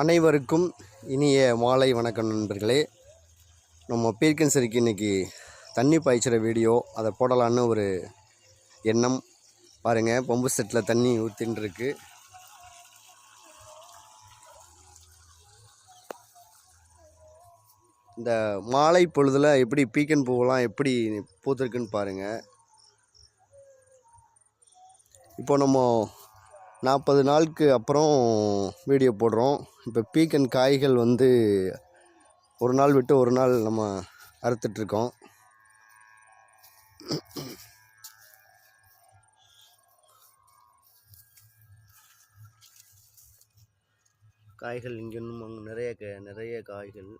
அனைவருக்கும் இனிய மாலை வணக்கம் நண்பர்களே. நம்ம பீர்க்கன்சரிக்கு இன்றைக்கி தண்ணி பாய்ச்சிற வீடியோ அதை போடலான்னு ஒரு எண்ணம். பாருங்கள், பம்பு செட்டில் தண்ணி ஊற்றின்னு இருக்கு. இந்த மாலை பொழுதில் எப்படி பீக்கன் பூவெல்லாம் எப்படி பூத்துருக்குன்னு பாருங்கள். இப்போ நம்ம 40 நாளுக்கு அப்புறம் வீடியோ போடுறோம். இப்போ பீக்கன் காய்கள் வந்து ஒரு நாள் விட்டு ஒரு நாள் நம்ம அறுத்துட்ருக்கோம். காய்கள் இங்கே இன்னும் நிறைய காய்கள்.